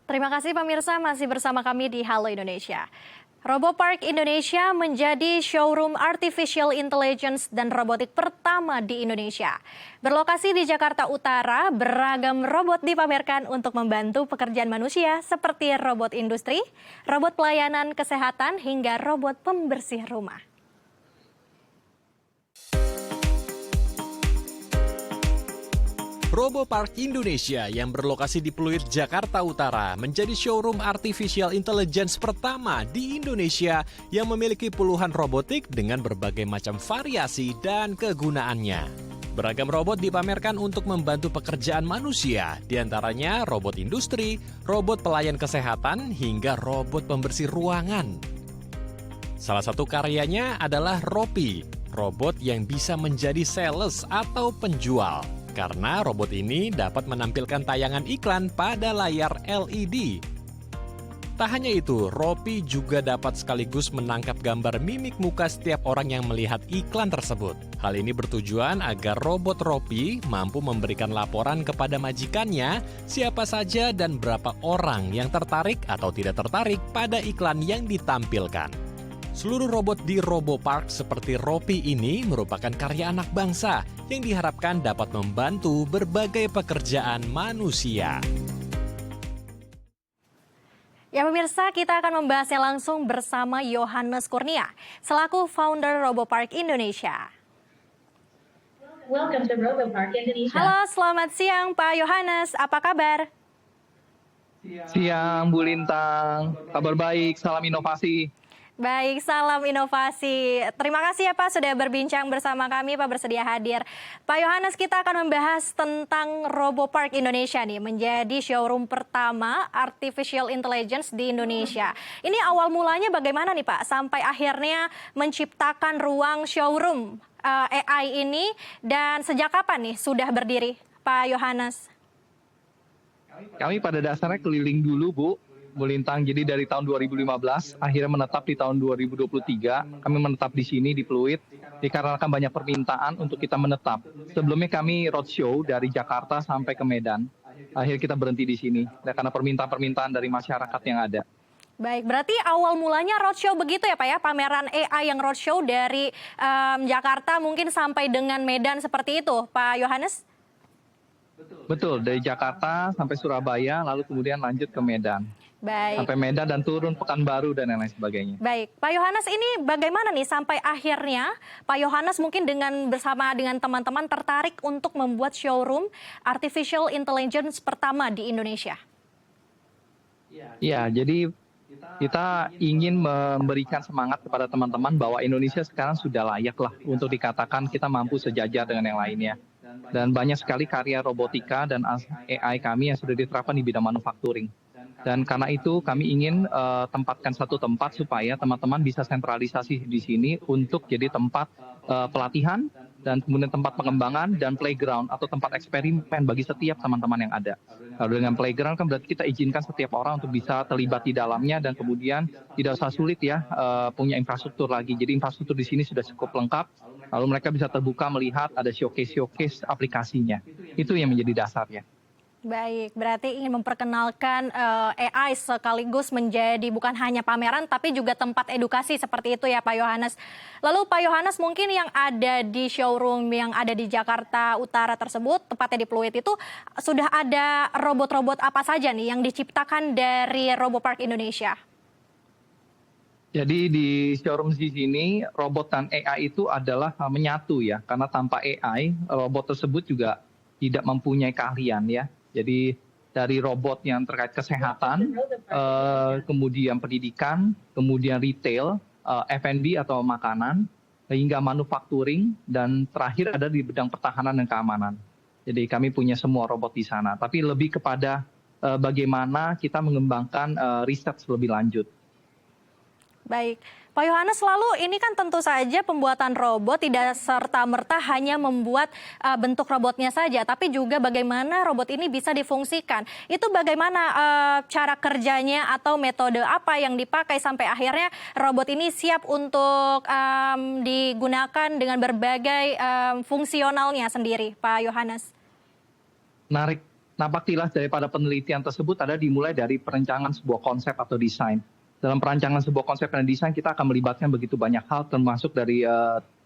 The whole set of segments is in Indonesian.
Terima kasih pemirsa masih bersama kami di Halo Indonesia. RoboPark Indonesia menjadi showroom artificial intelligence dan robotik pertama di Indonesia. Berlokasi di Jakarta Utara, beragam robot dipamerkan untuk membantu pekerjaan manusia seperti robot industri, robot pelayanan kesehatan, hingga robot pembersih rumah. RoboPark Indonesia yang berlokasi di Pluit, Jakarta Utara menjadi showroom artificial intelligence pertama di Indonesia yang memiliki puluhan robotik dengan berbagai macam variasi dan kegunaannya. Beragam robot dipamerkan untuk membantu pekerjaan manusia, diantaranya robot industri, robot pelayan kesehatan, hingga robot pembersih ruangan. Salah satu karyanya adalah Ropi, robot yang bisa menjadi sales atau penjual. Karena robot ini dapat menampilkan tayangan iklan pada layar LED. Tak hanya itu, Ropi juga dapat sekaligus menangkap gambar mimik muka setiap orang yang melihat iklan tersebut. Hal ini bertujuan agar robot Ropi mampu memberikan laporan kepada majikannya siapa saja dan berapa orang yang tertarik atau tidak tertarik pada iklan yang ditampilkan. Seluruh robot di RoboPark seperti Ropi ini merupakan karya anak bangsa yang diharapkan dapat membantu berbagai pekerjaan manusia. Ya pemirsa, kita akan membahasnya langsung bersama Yohanes Kurnia, selaku founder RoboPark Indonesia. Welcome to RoboPark Indonesia. Halo, selamat siang Pak Yohanes, apa kabar? Siang Bu Lintang, kabar baik, salam inovasi. Baik, salam inovasi. Terima kasih ya Pak sudah berbincang bersama kami, Pak bersedia hadir. Pak Yohanes, kita akan membahas tentang RoboPark Indonesia nih, menjadi showroom pertama artificial intelligence di Indonesia. Ini awal mulanya bagaimana nih Pak, sampai akhirnya menciptakan ruang showroom AI ini, dan sejak kapan nih sudah berdiri Pak Yohanes? Kami pada dasarnya keliling dulu Bu Lintang, jadi dari tahun 2015 akhirnya menetap di tahun 2023. Kami menetap di sini di Pluit dikarenakan banyak permintaan untuk kita menetap. Sebelumnya kami roadshow dari Jakarta sampai ke Medan. Akhirnya kita berhenti di sini karena permintaan-permintaan dari masyarakat yang ada. Baik, berarti awal mulanya roadshow begitu ya Pak ya, pameran AI yang roadshow dari Jakarta mungkin sampai dengan Medan seperti itu Pak Yohanes? Betul, dari Jakarta sampai Surabaya lalu kemudian lanjut ke Medan. Baik. Sampai Medan dan turun Pekanbaru dan lain-lain sebagainya. Baik, Pak Yohanes, ini bagaimana nih sampai akhirnya Pak Yohanes mungkin bersama dengan teman-teman tertarik untuk membuat showroom artificial intelligence pertama di Indonesia? Ya, jadi kita ingin memberikan semangat kepada teman-teman bahwa Indonesia sekarang sudah layak lah untuk dikatakan kita mampu sejajar dengan yang lainnya. Dan banyak sekali karya robotika dan AI kami yang sudah diterapkan di bidang manufacturing. Dan karena itu kami ingin tempatkan satu tempat supaya teman-teman bisa sentralisasi di sini untuk jadi tempat pelatihan dan kemudian tempat pengembangan dan playground atau tempat eksperimen bagi setiap teman-teman yang ada. Kalau dengan playground kan berarti kita izinkan setiap orang untuk bisa terlibat di dalamnya dan kemudian tidak usah sulit ya punya infrastruktur lagi. Jadi infrastruktur di sini sudah cukup lengkap. Lalu mereka bisa terbuka melihat ada showcase aplikasinya. Itu yang menjadi dasarnya. Baik, berarti ingin memperkenalkan AI sekaligus menjadi bukan hanya pameran tapi juga tempat edukasi seperti itu ya Pak Yohanes. Lalu Pak Yohanes, mungkin yang ada di showroom yang ada di Jakarta Utara tersebut, tepatnya di Pluit itu, sudah ada robot-robot apa saja nih yang diciptakan dari RoboPark Indonesia? Jadi di showroom di sini robot dan AI itu adalah menyatu ya, karena tanpa AI robot tersebut juga tidak mempunyai keahlian ya. Jadi dari robot yang terkait kesehatan, kemudian pendidikan, kemudian retail, F&B atau makanan, hingga manufacturing, dan terakhir ada di bidang pertahanan dan keamanan. Jadi kami punya semua robot di sana, tapi lebih kepada bagaimana kita mengembangkan riset lebih lanjut. Baik, Pak Yohanes, lalu ini kan tentu saja pembuatan robot tidak serta-merta hanya membuat bentuk robotnya saja, tapi juga bagaimana robot ini bisa difungsikan. Itu bagaimana cara kerjanya atau metode apa yang dipakai sampai akhirnya robot ini siap untuk digunakan dengan berbagai fungsionalnya sendiri, Pak Yohanes? Menarik. Nampak jelas daripada penelitian tersebut ada dimulai dari perencanaan sebuah konsep atau desain. Dalam perancangan sebuah konsep dan desain kita akan melibatkan begitu banyak hal termasuk dari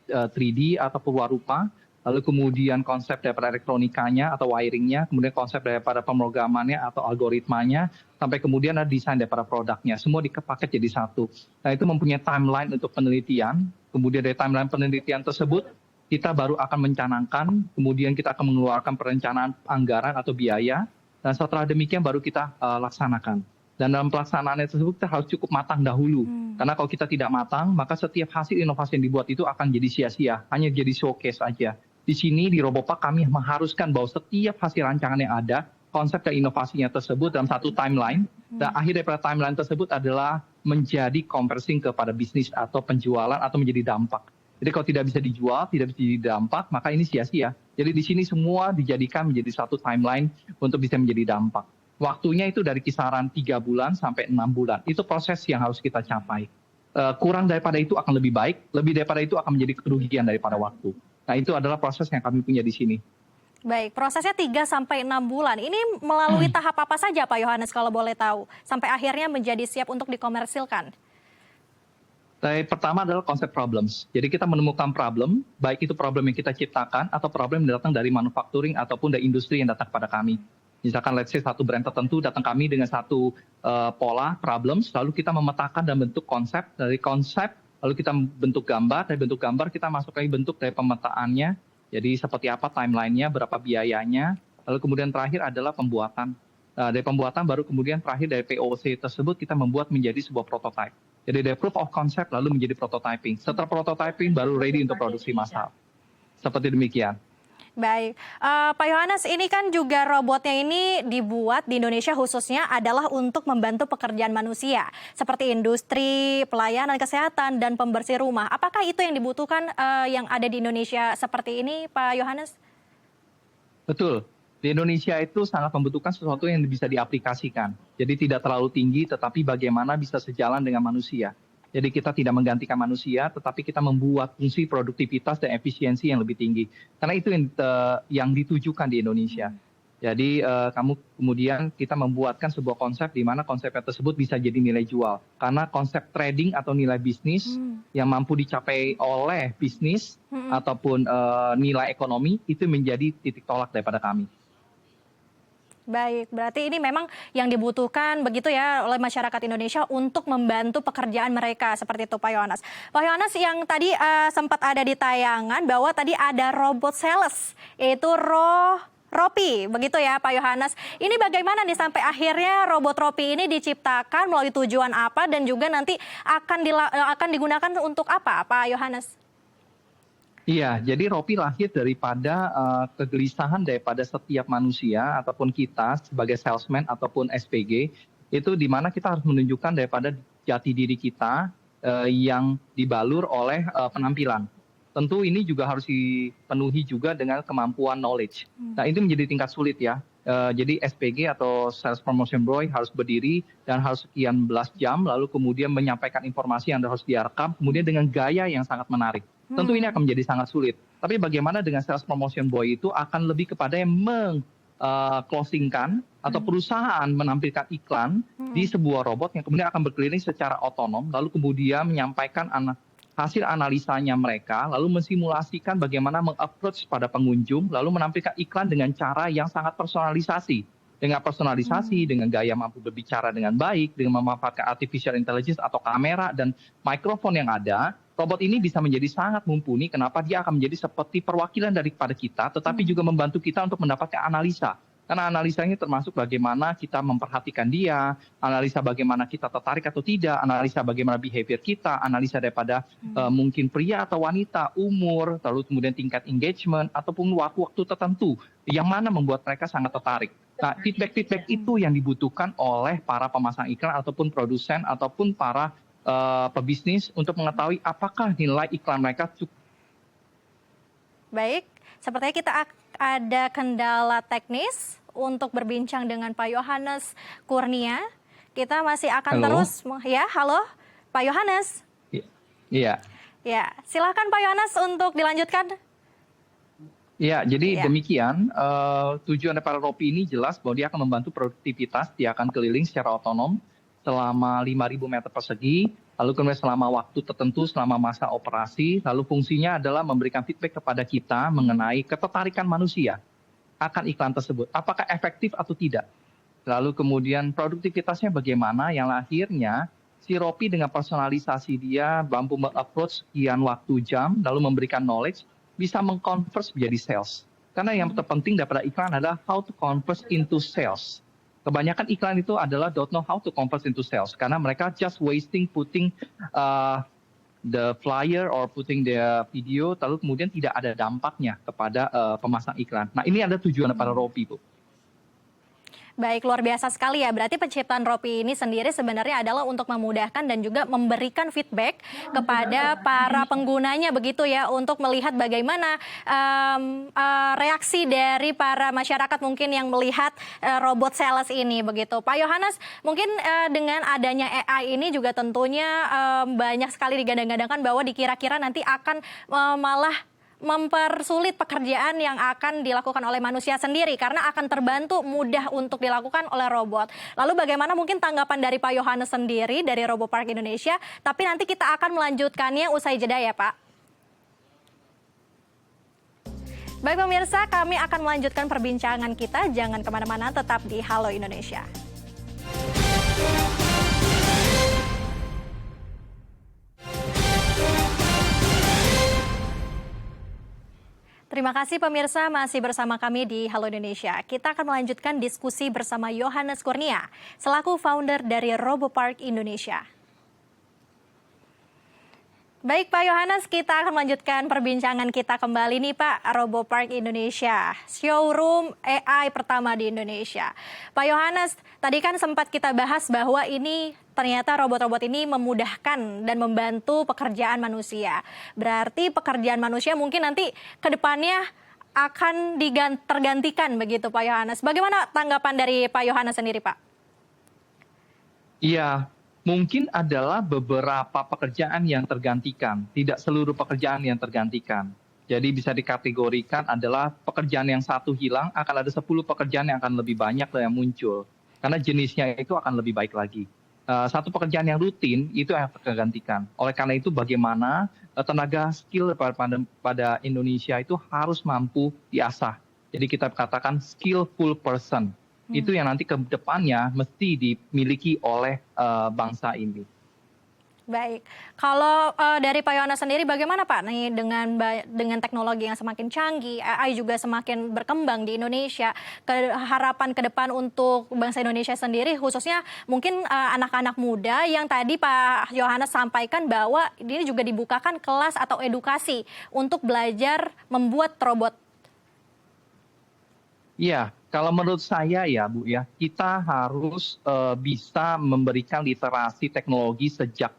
3D atau perwarupa, lalu kemudian konsep daripada elektronikanya atau wiringnya, kemudian konsep daripada pemrogramannya atau algoritmanya, sampai kemudian ada desain daripada produknya. Semua dipaket jadi satu. Nah itu mempunyai timeline untuk penelitian, kemudian dari timeline penelitian tersebut, kita baru akan mencanangkan, kemudian kita akan mengeluarkan perencanaan anggaran atau biaya, dan setelah demikian baru kita laksanakan. Dan dalam pelaksanaannya tersebut kita harus cukup matang dahulu. Karena kalau kita tidak matang, maka setiap hasil inovasi yang dibuat itu akan jadi sia-sia, hanya jadi showcase aja. Di sini di Robopark kami mengharuskan bahwa setiap hasil rancangan yang ada, konsep dan inovasinya tersebut dalam satu timeline, dan akhir daripada timeline tersebut adalah menjadi conversing kepada bisnis atau penjualan atau menjadi dampak. Jadi kalau tidak bisa dijual, tidak bisa jadi dampak, maka ini sia-sia. Jadi di sini semua dijadikan menjadi satu timeline untuk bisa menjadi dampak. Waktunya itu dari kisaran 3 bulan sampai 6 bulan. Itu proses yang harus kita capai. Kurang daripada itu akan lebih baik, lebih daripada itu akan menjadi kerugian daripada waktu. Nah itu adalah proses yang kami punya di sini. Baik, prosesnya 3 sampai 6 bulan. Ini melalui tahap apa saja Pak Yohanes kalau boleh tahu? Sampai akhirnya menjadi siap untuk dikomersilkan. Pertama adalah konsep problems. Jadi kita menemukan problem, baik itu problem yang kita ciptakan atau problem yang datang dari manufacturing ataupun dari industri yang datang kepada kami. Misalkan let's say satu brand tertentu datang kami dengan satu pola problems, lalu kita memetakan dan bentuk konsep, dari konsep lalu kita bentuk gambar, dari bentuk gambar kita masuk lagi bentuk dari pemetaannya, jadi seperti apa timelinenya, berapa biayanya, lalu kemudian terakhir adalah pembuatan. Dari pembuatan baru kemudian terakhir dari POC tersebut kita membuat menjadi sebuah prototype. Jadi dari proof of concept lalu menjadi prototyping. Setelah prototyping baru ready untuk produksi massal. Seperti demikian. Baik, Pak Yohanes, ini kan juga robotnya ini dibuat di Indonesia khususnya adalah untuk membantu pekerjaan manusia seperti industri, pelayanan kesehatan, dan pembersih rumah. Apakah itu yang dibutuhkan yang ada di Indonesia seperti ini, Pak Yohanes? Betul. Di Indonesia itu sangat membutuhkan sesuatu yang bisa diaplikasikan. Jadi tidak terlalu tinggi, tetapi bagaimana bisa sejalan dengan manusia. Jadi kita tidak menggantikan manusia, tetapi kita membuat fungsi produktivitas dan efisiensi yang lebih tinggi. Karena itu yang ditujukan di Indonesia. Jadi kemudian kita membuatkan sebuah konsep di mana konsepnya tersebut bisa jadi nilai jual. Karena konsep trading atau nilai bisnis yang mampu dicapai oleh bisnis ataupun nilai ekonomi itu menjadi titik tolak daripada kami. Baik, berarti ini memang yang dibutuhkan begitu ya oleh masyarakat Indonesia untuk membantu pekerjaan mereka seperti itu Pak Yohanes. Pak Yohanes, yang tadi sempat ada di tayangan bahwa tadi ada robot sales yaitu Ropi, begitu ya Pak Yohanes. Ini bagaimana nih sampai akhirnya robot Ropi ini diciptakan melalui tujuan apa dan juga nanti akan digunakan untuk apa Pak Yohanes? Iya, jadi Ropi lahir daripada kegelisahan daripada setiap manusia ataupun kita sebagai salesman ataupun SPG, itu di mana kita harus menunjukkan daripada jati diri kita yang dibalur oleh penampilan. Tentu ini juga harus dipenuhi juga dengan kemampuan knowledge. Nah, itu menjadi tingkat sulit ya. Jadi SPG atau Sales Promotion Boy harus berdiri dan harus sekian belas jam, lalu kemudian menyampaikan informasi yang harus direkam, kemudian dengan gaya yang sangat menarik. Tentu ini akan menjadi sangat sulit. Tapi bagaimana dengan Sales Promotion Boy itu akan lebih kepada yang closingkan atau perusahaan menampilkan iklan di sebuah robot yang kemudian akan berkeliling secara otonom, lalu kemudian menyampaikan hasil analisanya mereka, lalu mensimulasikan bagaimana meng-approach pada pengunjung, lalu menampilkan iklan dengan cara yang sangat personalisasi. Dengan personalisasi, dengan gaya mampu berbicara dengan baik, dengan memanfaatkan artificial intelligence atau kamera dan mikrofon yang ada, robot ini bisa menjadi sangat mumpuni. Kenapa? Dia akan menjadi seperti perwakilan daripada kita, tetapi juga membantu kita untuk mendapatkan analisa. Karena analisanya termasuk bagaimana kita memperhatikan dia, analisa bagaimana kita tertarik atau tidak, analisa bagaimana behavior kita, analisa daripada mungkin pria atau wanita, umur, lalu kemudian tingkat engagement, ataupun waktu-waktu tertentu yang mana membuat mereka sangat tertarik. Nah, feedback-feedback itu yang dibutuhkan oleh para pemasang iklan ataupun produsen ataupun para pebisnis untuk mengetahui apakah nilai iklan mereka cukup. Baik, sepertinya kita ada kendala teknis untuk berbincang dengan Pak Yohanes Kurnia. Kita masih akan terus, ya, halo Pak Yohanes. Iya. Ya, silakan Pak Yohanes untuk dilanjutkan. Ya, jadi Ya. demikian tujuan dari para Ropi ini jelas bahwa dia akan membantu produktivitas, dia akan keliling secara otonom selama 5.000 meter persegi, lalu kemudian selama waktu tertentu, selama masa operasi, lalu fungsinya adalah memberikan feedback kepada kita mengenai ketertarikan manusia akan iklan tersebut, apakah efektif atau tidak. Lalu kemudian produktivitasnya bagaimana, yang akhirnya si Ropi dengan personalisasi dia mampu meng-approach sekian waktu jam, lalu memberikan knowledge, bisa meng-converse menjadi sales. Karena yang terpenting daripada iklan adalah how to convert into sales. Kebanyakan iklan itu adalah don't know how to convert into sales. Karena mereka just wasting putting the flyer or putting the video, lalu kemudian tidak ada dampaknya kepada pemasang iklan. Nah, ini ada tujuan para Ropi, Bu. Baik, luar biasa sekali ya. Berarti penciptaan Ropi ini sendiri sebenarnya adalah untuk memudahkan dan juga memberikan feedback kepada para penggunanya begitu ya, untuk melihat bagaimana reaksi dari para masyarakat mungkin yang melihat robot sales ini begitu. Pak Yohanes, mungkin dengan adanya AI ini juga tentunya banyak sekali digadang-gadangkan bahwa dikira-kira nanti akan malah mempersulit pekerjaan yang akan dilakukan oleh manusia sendiri karena akan terbantu mudah untuk dilakukan oleh robot. Lalu bagaimana mungkin tanggapan dari Pak Yohanes sendiri dari RoboPark Indonesia? Tapi nanti kita akan melanjutkannya usai jeda ya Pak. Baik pemirsa, kami akan melanjutkan perbincangan kita. Jangan kemana-mana, tetap di Halo Indonesia. Terima kasih pemirsa, masih bersama kami di Halo Indonesia. Kita akan melanjutkan diskusi bersama Yohanes Kurnia, selaku founder dari RoboPark Indonesia. Baik Pak Yohanes, kita akan melanjutkan perbincangan kita kembali nih Pak. RoboPark Indonesia, showroom AI pertama di Indonesia. Pak Yohanes, tadi kan sempat kita bahas bahwa ini ternyata robot-robot ini memudahkan dan membantu pekerjaan manusia. Berarti pekerjaan manusia mungkin nanti ke depannya akan tergantikan begitu Pak Yohanes. Bagaimana tanggapan dari Pak Yohanes sendiri Pak? Iya, mungkin adalah beberapa pekerjaan yang tergantikan, tidak seluruh pekerjaan yang tergantikan. Jadi bisa dikategorikan adalah pekerjaan yang satu hilang, akan ada 10 pekerjaan yang akan lebih banyak yang muncul. Karena jenisnya itu akan lebih baik lagi. Satu pekerjaan yang rutin itu yang tergantikan. Oleh karena itu bagaimana tenaga skill pada Indonesia itu harus mampu diasah. Jadi kita katakan skillful person. Itu yang nanti ke depannya mesti dimiliki oleh bangsa ini. Baik, kalau dari Pak Yohanes sendiri bagaimana Pak nih dengan teknologi yang semakin canggih, AI juga semakin berkembang di Indonesia, harapan ke depan untuk bangsa Indonesia sendiri khususnya mungkin anak-anak muda yang tadi Pak Yohanes sampaikan bahwa ini juga dibukakan kelas atau edukasi untuk belajar membuat robot. Iya, kalau menurut saya ya Bu ya, kita harus bisa memberikan literasi teknologi sejak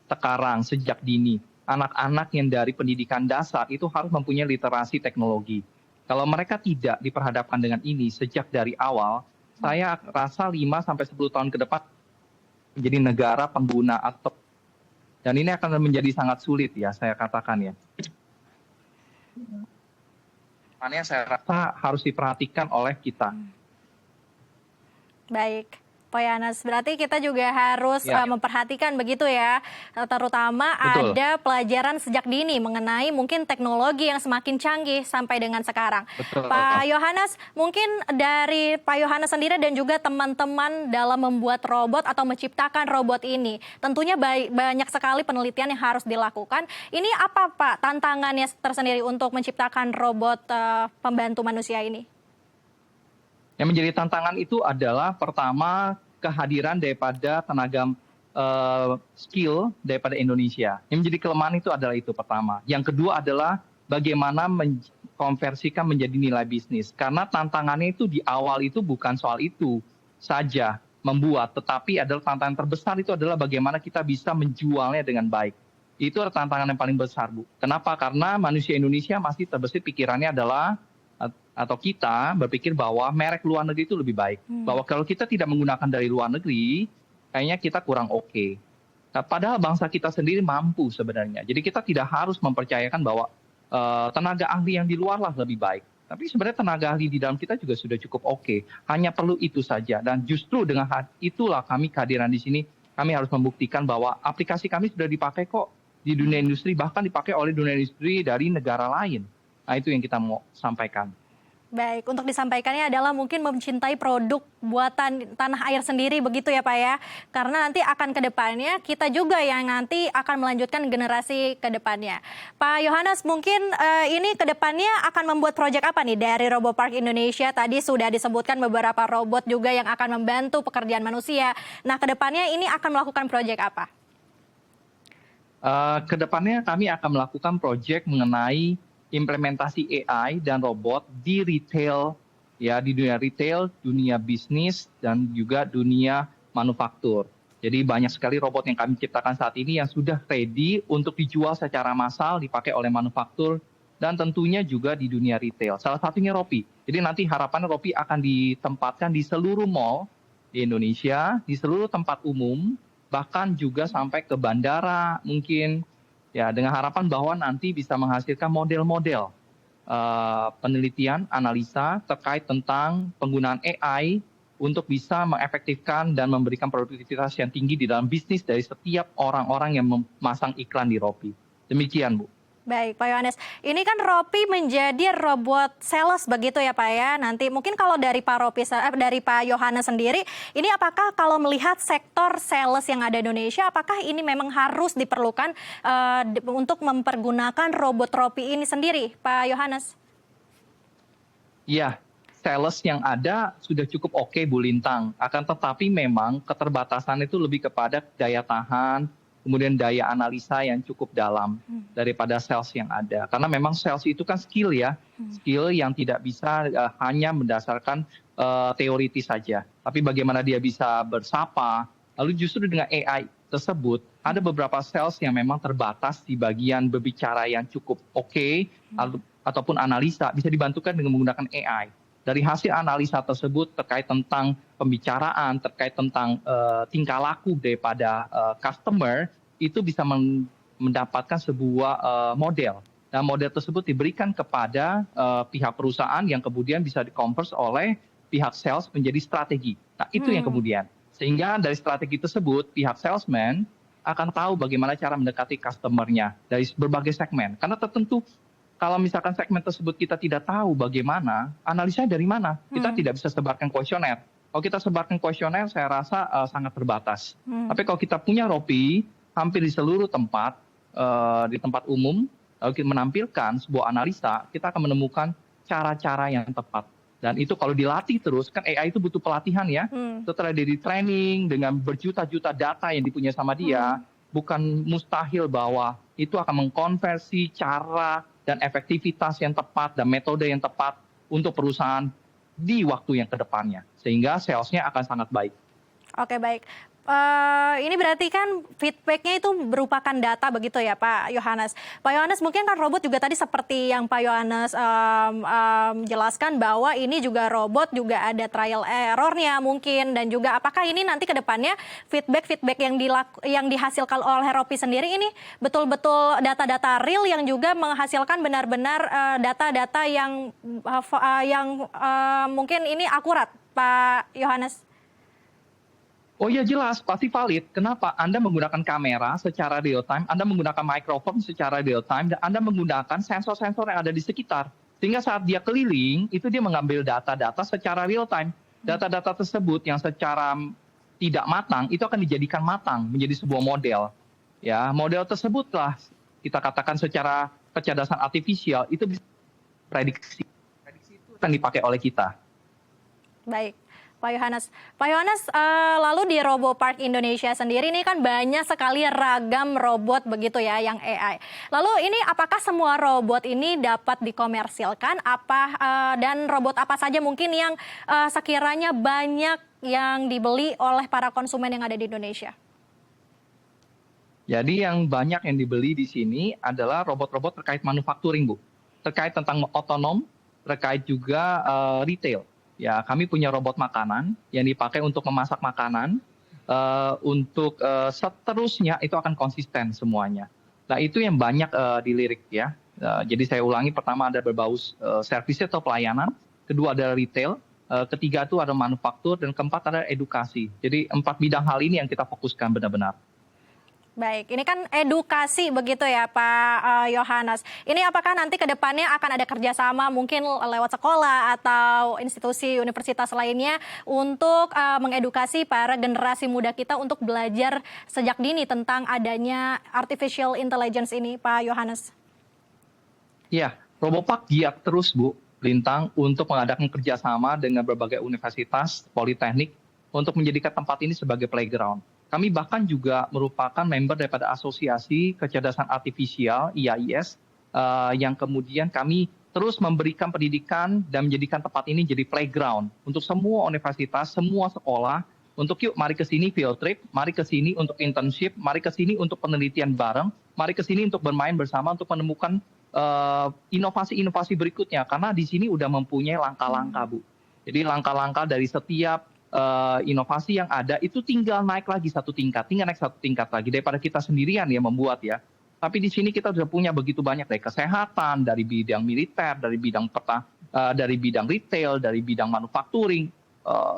sekarang, sejak dini. Anak-anak yang dari pendidikan dasar itu harus mempunyai literasi teknologi. Kalau mereka tidak diperhadapkan dengan ini sejak dari awal, saya rasa 5-10 tahun ke depan menjadi negara pengguna atau dan ini akan menjadi sangat sulit ya saya katakan ya. Makanya saya rasa harus diperhatikan oleh kita. Baik, Pak Yohanes, berarti kita juga harus memperhatikan begitu ya, terutama Betul. ada pelajaran sejak dini mengenai mungkin teknologi yang semakin canggih sampai dengan sekarang. Betul. Pak Yohanes, mungkin dari Pak Yohanes sendiri dan juga teman-teman dalam membuat robot atau menciptakan robot ini, tentunya banyak sekali penelitian yang harus dilakukan. Ini apa Pak tantangannya tersendiri untuk menciptakan robot pembantu manusia ini? Yang menjadi tantangan itu adalah pertama kehadiran daripada tenaga skill daripada Indonesia. Yang menjadi kelemahan itu adalah itu pertama. Yang kedua adalah bagaimana mengkonversikan menjadi nilai bisnis. Karena tantangannya itu di awal itu bukan soal itu saja membuat, tetapi adalah tantangan terbesar itu adalah bagaimana kita bisa menjualnya dengan baik. Itu adalah tantangan yang paling besar, Bu. Kenapa? Karena manusia Indonesia masih terbesit pikirannya adalah atau kita berpikir bahwa merek luar negeri itu lebih baik. Bahwa kalau kita tidak menggunakan dari luar negeri, kayaknya kita kurang oke. Nah, padahal bangsa kita sendiri mampu sebenarnya. Jadi kita tidak harus mempercayakan bahwa tenaga ahli yang di luar lah lebih baik. Tapi sebenarnya tenaga ahli di dalam kita juga sudah cukup oke. Hanya perlu itu saja. Dan justru dengan itulah kami kehadiran di sini, kami harus membuktikan bahwa aplikasi kami sudah dipakai kok di dunia industri, bahkan dipakai oleh dunia industri dari negara lain. Nah, itu yang kita mau sampaikan. Baik, untuk disampaikannya adalah mungkin mencintai produk buatan tanah air sendiri begitu ya Pak ya. Karena nanti akan ke depannya kita juga yang nanti akan melanjutkan generasi ke depannya. Pak Yohanes, mungkin ini ke depannya akan membuat proyek apa nih dari RoboPark Indonesia? Tadi sudah disebutkan beberapa robot juga yang akan membantu pekerjaan manusia. Nah, ke depannya ini akan melakukan proyek apa? Kedepannya kami akan melakukan proyek mengenai implementasi AI dan robot di retail, ya di dunia retail, dunia bisnis, dan juga dunia manufaktur. Jadi banyak sekali robot yang kami ciptakan saat ini yang sudah ready untuk dijual secara massal, dipakai oleh manufaktur, dan tentunya juga di dunia retail. Salah satunya Ropi. Jadi nanti harapan Ropi akan ditempatkan di seluruh mall di Indonesia, di seluruh tempat umum, bahkan juga sampai ke bandara mungkin, ya dengan harapan bahwa nanti bisa menghasilkan model-model penelitian, analisa terkait tentang penggunaan AI untuk bisa mengefektifkan dan memberikan produktivitas yang tinggi di dalam bisnis dari setiap orang-orang yang memasang iklan di Ropi. Demikian, Bu. Baik, Pak Yohanes. Ini kan Ropi menjadi robot sales begitu ya Pak ya. Nanti mungkin kalau dari dari Pak Yohanes sendiri, ini apakah kalau melihat sektor sales yang ada di Indonesia, apakah ini memang harus diperlukan untuk mempergunakan robot Ropi ini sendiri, Pak Yohanes? Iya, sales yang ada sudah cukup oke, Bu Lintang. Akan tetapi memang keterbatasan itu lebih kepada daya tahan, kemudian daya analisa yang cukup dalam daripada sales yang ada. Karena memang sales itu kan skill ya, skill yang tidak bisa hanya berdasarkan teoritis saja. Tapi bagaimana dia bisa bersapa, lalu justru dengan AI tersebut, ada beberapa sales yang memang terbatas di bagian berbicara yang cukup oke, ataupun analisa, bisa dibantukan dengan menggunakan AI. Dari hasil analisa tersebut terkait tentang pembicaraan, terkait tentang tingkah laku daripada customer, itu bisa mendapatkan sebuah model. Dan model tersebut diberikan kepada pihak perusahaan yang kemudian bisa di-convert oleh pihak sales menjadi strategi. Nah, itu yang kemudian. Sehingga dari strategi tersebut, pihak salesman akan tahu bagaimana cara mendekati customer-nya dari berbagai segmen. Karena tertentu, kalau misalkan segmen tersebut kita tidak tahu bagaimana, analisanya dari mana? Kita tidak bisa sebarkan kuesioner. Kalau kita sebarkan kuesioner, saya rasa sangat terbatas. Tapi kalau kita punya Ropi, hampir di seluruh tempat, di tempat umum, lalu kita menampilkan sebuah analisa, kita akan menemukan cara-cara yang tepat. Dan itu kalau dilatih terus, kan AI itu butuh pelatihan ya. Setelah dia di training dengan berjuta-juta data yang dipunyai sama dia, bukan mustahil bahwa itu akan mengkonversi cara dan efektivitas yang tepat dan metode yang tepat untuk perusahaan di waktu yang kedepannya. Sehingga salesnya akan sangat baik. Oke, baik. Ini berarti kan feedbacknya itu merupakan data begitu ya Pak Yohanes. Pak Yohanes, mungkin kan robot juga tadi seperti yang Pak Yohanes jelaskan bahwa ini juga robot juga ada trial errornya mungkin, dan juga apakah ini nanti ke depannya feedback yang dihasilkan oleh Ropi sendiri ini betul-betul data-data real yang juga menghasilkan benar-benar data-data yang mungkin ini akurat, Pak Yohanes? Oh ya jelas, pasti valid. Kenapa? Anda menggunakan kamera secara real time, Anda menggunakan mikrofon secara real time, dan Anda menggunakan sensor-sensor yang ada di sekitar. Sehingga saat dia keliling, itu dia mengambil data-data secara real time. Data-data tersebut yang secara tidak matang, itu akan dijadikan matang menjadi sebuah model. Ya, model tersebutlah kita katakan secara kecerdasan artifisial, itu bisa prediksi. Prediksi itu akan dipakai oleh kita. Baik. Pak Yohanes, lalu di RoboPark Indonesia sendiri ini kan banyak sekali ragam robot begitu ya yang AI. Lalu ini apakah semua robot ini dapat dikomersilkan? Dan robot apa saja mungkin yang sekiranya banyak yang dibeli oleh para konsumen yang ada di Indonesia? Jadi yang banyak yang dibeli di sini adalah robot-robot terkait manufacturing, Bu. Terkait tentang otonom, terkait juga retail. Ya, kami punya robot makanan yang dipakai untuk memasak makanan. Seterusnya itu akan konsisten semuanya. Nah, itu yang banyak dilirik ya. Jadi saya ulangi, pertama ada berbau servis atau pelayanan, kedua ada retail, ketiga itu ada manufaktur, dan keempat ada edukasi. Jadi 4 bidang hal ini yang kita fokuskan benar-benar. Baik, ini kan edukasi begitu ya Pak Yohanes. Ini apakah nanti ke depannya akan ada kerjasama mungkin lewat sekolah atau institusi universitas lainnya untuk mengedukasi para generasi muda kita untuk belajar sejak dini tentang adanya artificial intelligence ini Pak Yohanes? Ya, Robopark giat terus Bu Lintang untuk mengadakan kerjasama dengan berbagai universitas, politeknik untuk menjadikan tempat ini sebagai playground. Kami bahkan juga merupakan member daripada Asosiasi Kecerdasan Artifisial (IAIS) yang kemudian kami terus memberikan pendidikan dan menjadikan tempat ini jadi playground untuk semua universitas, semua sekolah. Untuk yuk, mari ke sini field trip, mari ke sini untuk internship, mari ke sini untuk penelitian bareng, mari ke sini untuk bermain bersama untuk menemukan inovasi-inovasi berikutnya. Karena di sini udah mempunyai langkah-langkah Bu. Jadi langkah-langkah dari setiap inovasi yang ada itu tinggal naik lagi satu tingkat lagi daripada kita sendirian ya membuat ya. Tapi di sini kita sudah punya begitu banyak dari kesehatan, dari bidang militer, dari bidang retail, dari bidang manufacturing,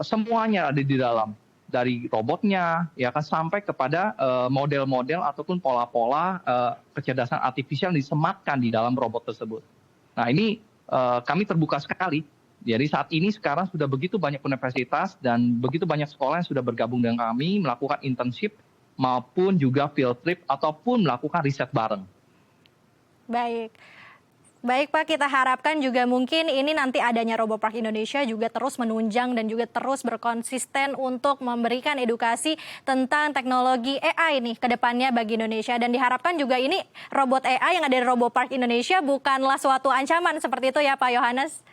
semuanya ada di dalam. Dari robotnya ya kan sampai kepada model-model ataupun pola-pola kecerdasan artifisial disematkan di dalam robot tersebut. Nah ini kami terbuka sekali. Jadi saat ini sekarang sudah begitu banyak universitas dan begitu banyak sekolah yang sudah bergabung dengan kami melakukan internship maupun juga field trip ataupun melakukan riset bareng. Baik. Baik Pak, kita harapkan juga mungkin ini nanti adanya Robopark Indonesia juga terus menunjang dan juga terus berkonsisten untuk memberikan edukasi tentang teknologi AI nih ke depannya bagi Indonesia. Dan diharapkan juga ini robot AI yang ada di Robopark Indonesia bukanlah suatu ancaman seperti itu ya Pak Yohanes?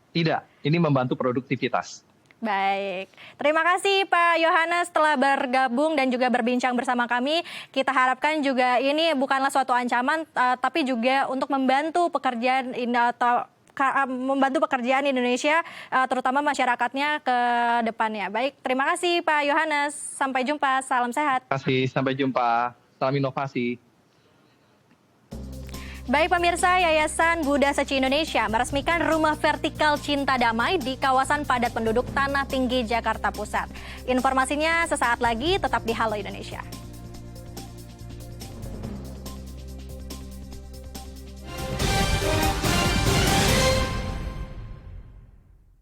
Tidak, ini membantu produktivitas. Baik, terima kasih Pak Yohanes telah bergabung dan juga berbincang bersama kami. Kita harapkan juga ini bukanlah suatu ancaman, tapi juga untuk membantu pekerjaan Indonesia, terutama masyarakatnya ke depannya. Baik, terima kasih Pak Yohanes. Sampai jumpa, salam sehat. Terima kasih, sampai jumpa. Salam inovasi. Baik pemirsa, Yayasan Buddha Seci Indonesia meresmikan Rumah Vertikal Cinta Damai di kawasan padat penduduk Tanah Tinggi, Jakarta Pusat. Informasinya sesaat lagi, tetap di Halo Indonesia.